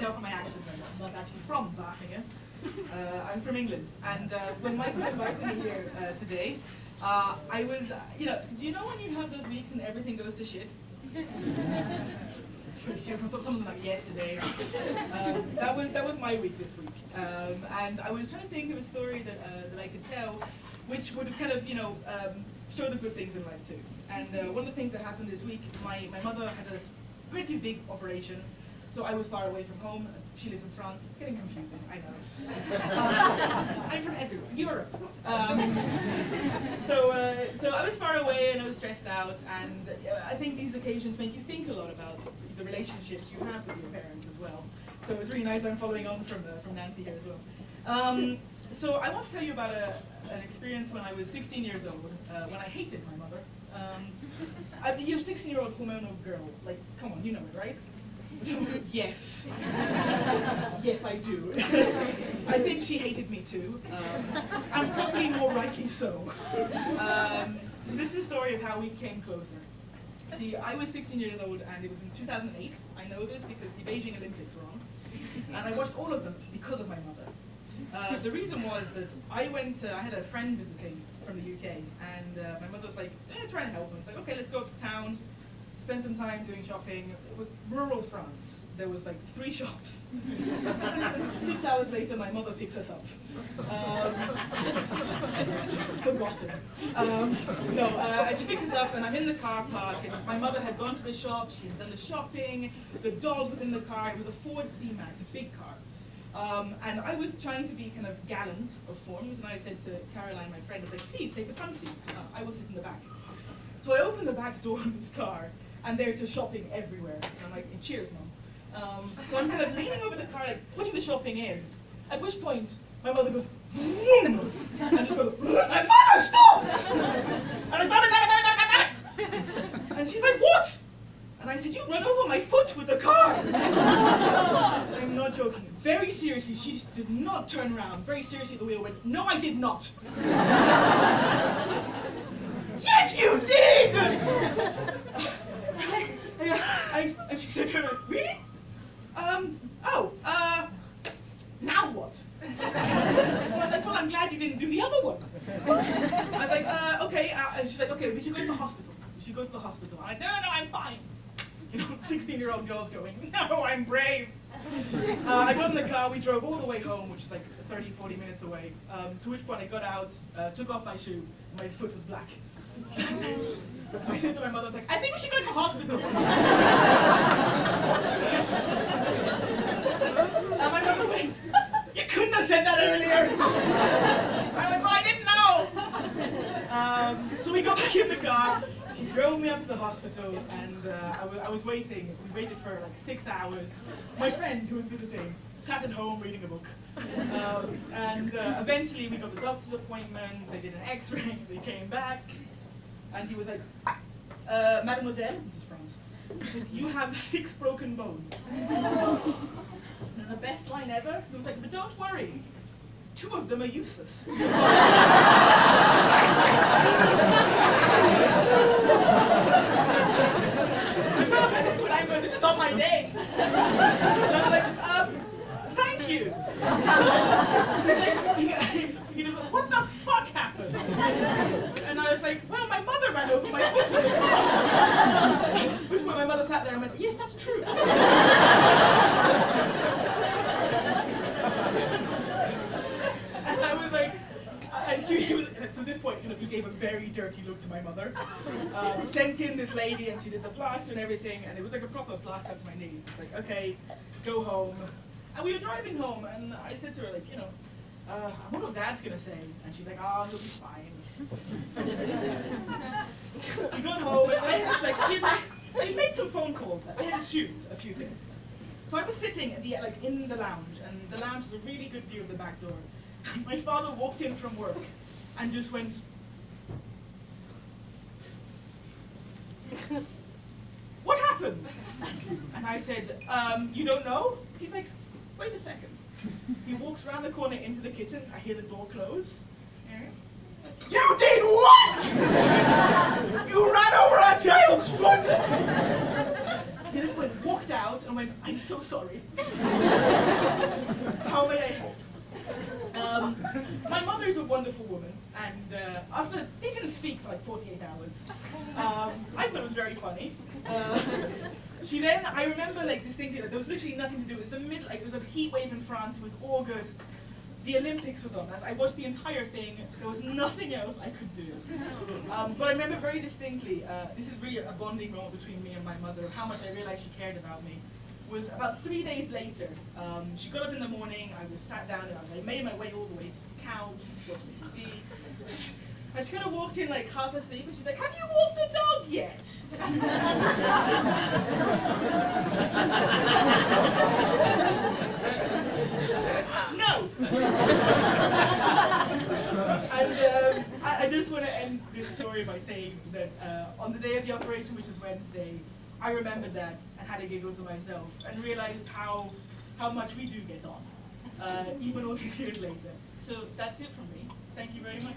tell from my accent that I'm not actually from Wageningen. I'm from England. And when Michael invited me here today, I was, do you know when you have those weeks and everything goes to shit? From something like yesterday. That was my week this week. And I was trying to think of a story that I could tell, which would kind of, show the good things in life too. And one of the things that happened this week, my mother had a pretty big operation, so I was far away from home. She lives in France. It's getting confusing, I know. I'm from everywhere, Europe. So I was far away and I was stressed out, and I think these occasions make you think a lot about the relationships you have with your parents as well. So it's really nice that I'm following on from Nancy here as well. So I want to tell you about an experience when I was 16 years old, when I hated my mother. You're a 16-year-old hormonal girl, like, come on, you know it, right? Yes. Yes, I do. I think she hated me too, and probably more rightly so. This is the story of how we came closer. See, I was 16 years old, and it was in 2008. I know this because the Beijing Olympics were on, and I watched all of them because of my mother. The reason was that I had a friend visiting from the UK, and my mother was like, trying to help him. It's like, okay, let's go to town, spend some time doing shopping. It was rural France. There was like 3 shops. 6 hours later, my mother picks us up. Forgotten. And she picks us up, and I'm in the car park, and my mother had gone to the shop, she had done the shopping, the dog was in the car. It was a Ford C-Max, a big car. And I was trying to be kind of gallant of forms, and I said to Caroline, my friend, I was like, please take the front seat. I will sit in the back. So I opened the back door of this car, and there's just shopping everywhere. And I'm like, cheers, Mom. So I'm kind of leaning over the car, like putting the shopping in, at which point my mother goes, vroom, and just goes, my mother, stop! And I'm like, and she's like, what? And I said, you run over my foot with the car! I'm not joking. Very seriously, she just did not turn around. Very seriously, the wheel went, no, I did not. Yes, you did! And she said, really? Now what? Well, I'm glad you didn't do the other one. I was like, okay. And she's like, okay, we should go to the hospital. We should go to the hospital. I'm like, no, I'm fine. 16-year-old girls going, no, I'm brave. I got in the car, we drove all the way home, which is like 30, 40 minutes away, to which point I got out, took off my shoe, and my foot was black. I said to my mother, I was like, I think we should go to the hospital. And my mother went, you couldn't have said that earlier. I went, well, I didn't know. So we got back in the car. She drove me up to the hospital, and I was waiting. We waited for like 6 hours. My friend, who was visiting, sat at home reading a book. Eventually we got the doctor's appointment, they did an x-ray, they came back, and he was like, Mademoiselle, this is France, you have 6 broken bones. And the best line ever, he was like, but don't worry, 2 of them are useless. This is not my day. And I'm like, thank you. He's like, he was like, what the fuck happened? And I was like, well, my mother ran over my foot with a car. Which when my mother sat there and went, yes, that's true. And I was like, and she was, to this point, he gave a very dirty look to my mother. Sent in this lady, and she did the plaster and everything, and it was like a proper plaster up to my knee. It's like, okay, go home. And we were driving home, and I said to her, like, I wonder what Dad's gonna say. And she's like, oh, he'll be fine. We got home, and I was like, she made some phone calls. I had assumed a few things. So I was sitting in the lounge, and the lounge is a really good view of the back door. My father walked in from work and just went, what happened? And I said, you don't know? He's like, wait a second. He walks around the corner into the kitchen. I hear the door close. You did what? You ran over our child's foot! He just walked out and went, went, I'm so sorry. How may I help? My mother is a wonderful woman, and after they didn't speak for like 48 hours, I thought it was very funny. She then, I remember like distinctly, like, there was literally nothing to do. It was the middle, like it was a heat wave in France. It was August. The Olympics was on. I watched the entire thing. There was nothing else I could do. But I remember very distinctly. This is really a bonding moment between me and my mother. How much I realized she cared about me. Was about 3 days later. She got up in the morning. I was sat down and I made my way all the way to the couch, watching TV. And she kind of walked in like half asleep, and she's like, "Have you walked the dog yet?" No. And I just want to end this story by saying that on the day of the operation, which was Wednesday, I remembered that and had a giggle to myself and realized how much we do get on, even all these years later. So that's it from me. Thank you very much.